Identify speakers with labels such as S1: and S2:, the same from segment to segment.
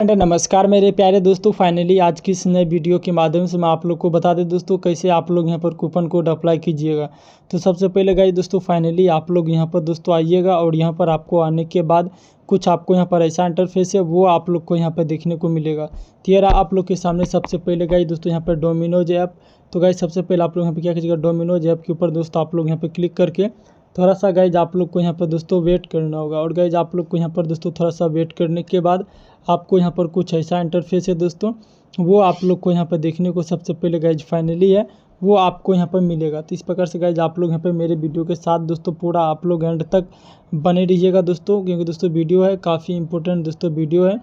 S1: नमस्कार मेरे प्यारे दोस्तों, फाइनली आज की इस नए वीडियो के माध्यम से मैं आप लोग को बता दें दोस्तों कैसे आप लोग यहां पर कूपन कोड अप्लाई कीजिएगा। तो सबसे पहले गाइस दोस्तों फाइनली आप लोग यहां पर दोस्तों आइएगा और यहां पर आपको आने के बाद कुछ आपको यहां पर ऐसा इंटरफेस है वो आप लोग को यहां पर देखने को मिलेगा। तो ये रहा आप लोग के सामने सबसे पहले गाइस दोस्तों यहाँ पर डोमिनोज ऐप। तो गाइस सबसे पहले आप लोग यहाँ पर क्या कीजिएगा, डोमिनोज ऐप के ऊपर दोस्तों आप लोग यहाँ पर क्लिक करके थोड़ा सा गाइज आप लोग को यहाँ पर दोस्तों वेट करना होगा। और गाइज आप लोग को यहाँ पर दोस्तों थोड़ा सा वेट करने के बाद आपको यहाँ पर कुछ ऐसा इंटरफेस है दोस्तों, वो आप लोग को यहाँ पर देखने को सबसे पहले गाइज फाइनली है वो आपको यहाँ पर मिलेगा। तो इस प्रकार से गाइज आप लोग यहाँ पर मेरे वीडियो के साथ दोस्तों पूरा आप लोग एंड तक बने रहिएगा दोस्तों, क्योंकि दोस्तों वीडियो है काफ़ी इंपॉर्टेंट दोस्तों वीडियो है।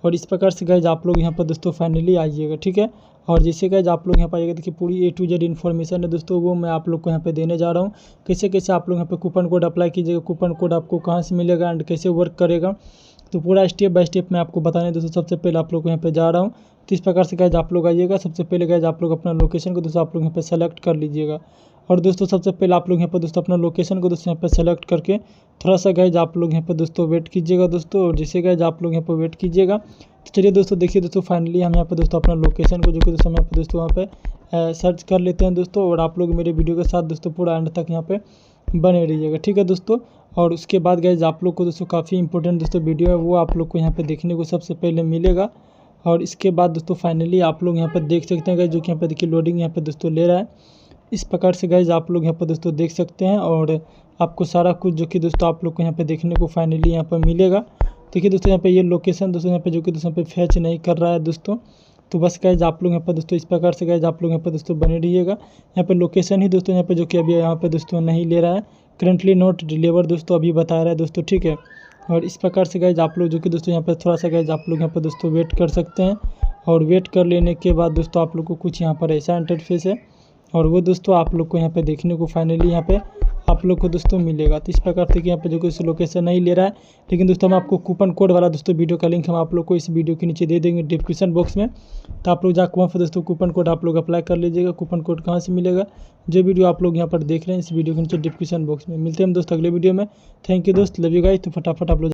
S1: और इस प्रकार से गाइज आप लोग यहाँ पर दोस्तों फाइनली आइएगा, ठीक है। और जैसे गाइज आप लोग यहाँ पर आइएगा, देखिए पूरी A to Z इन्फॉर्मेशन है दोस्तों, वो मैं आप लोग को यहाँ पे देने जा रहा हूँ। कैसे कैसे आप लोग यहाँ पे कूपन कोड अप्लाई कीजिएगा, कूपन कोड आपको कहाँ से मिलेगा एंड कैसे वर्क करेगा, तो पूरा स्टेप बाय स्टेप मैं आपको बताने दोस्तों। सबसे पहले आप लोग को यहाँ पे जा रहा हूँ। तो इस प्रकार से गाइज आप लोग आइएगा। सबसे पहले गाइज आप लोग अपना लोकेशन को दोस्तों आप लोग यहाँ पे सेलेक्ट कर लीजिएगा। और दोस्तों सबसे पहले आप लोग यहाँ पर दोस्तों अपना लोकेशन को दोस्तों यहाँ पे सेलेक्ट करके थोड़ा सा गाइज आप लोग यहाँ पे दोस्तों वेट कीजिएगा दोस्तों। और जैसे गाइज आप लोग यहाँ पर वेट कीजिएगा तो चलिए दोस्तों देखिए दोस्तों फाइनली हम यहाँ पे दोस्तों अपना लोकेशन को जो कि दोस्तों हम यहाँ पे दोस्तों वहाँ पे सर्च कर लेते हैं दोस्तों। और आप लोग मेरे वीडियो के साथ दोस्तों पूरा एंड तक यहाँ पे बने रहिएगा, ठीक है दोस्तों। और उसके बाद गाइज आप लोग को दोस्तों काफ़ी इंपॉर्टेंट दोस्तों वीडियो है वो आप लोग को यहाँ पे देखने को सबसे पहले मिलेगा। और इसके बाद दोस्तों फाइनली आप लोग यहाँ पर देख सकते हैं गाइज, जो कि यहाँ पे देखिए लोडिंग यहाँ पे दोस्तों ले रहा है। इस प्रकार से गाइज आप लोग यहाँ पर दोस्तों देख सकते हैं और आपको सारा कुछ जो कि दोस्तों आप लोग को यहाँ पे देखने को फाइनली यहाँ पर मिलेगा। देखिए दोस्तों यहाँ पे ये लोकेशन दोस्तों यहाँ पे जो कि दोस्तों यहाँ पे फैच नहीं कर रहा है दोस्तों। तो बस गाइज आप लोग यहाँ पर दोस्तों इस प्रकार से गाइज आप लोग यहाँ पर दोस्तों बने रहिएगा। यहाँ पे लोकेशन ही दोस्तों यहाँ पे जो कि अभी यहाँ पे दोस्तों नहीं ले रहा है, करंटली नॉट डिलीवर दोस्तों अभी बता रहा है दोस्तों, ठीक है। और इस प्रकार से गाइज आप लोग जो कि दोस्तों यहाँ पर थोड़ा सा गाइज आप लोग यहाँ पर दोस्तों वेट कर सकते हैं। और वेट कर लेने के बाद दोस्तों आप लोग को कुछ यहाँ पर ऐसा इंटरफेस है और वो दोस्तों आप लोग को यहाँ पे देखने को फाइनली यहाँ पे आप लोग को दोस्तों मिलेगा। तो इस प्रकार से कि यहाँ पे जो कि लोकेशन नहीं ले रहा है, लेकिन दोस्तों हम आपको कूपन कोड वाला दोस्तों वीडियो का लिंक हम आप लोग को इस वीडियो के नीचे दे देंगे डिस्क्रिप्शन बॉक्स में। तो आप लोग जाकर वहाँ पर दोस्तों कूपन कोड आप लोग अप्लाई कर लीजिएगा। कूपन कोड कहाँ से मिलेगा, जो वीडियो आप लोग यहाँ पर देख रहे हैं इस वीडियो के नीचे डिस्क्रिप्शन बॉक्स में। मिलते हैं हम दोस्तों अगले वीडियो में। थैंक यू दोस्त, लव यू गाइस। तो फटाफट आप लोग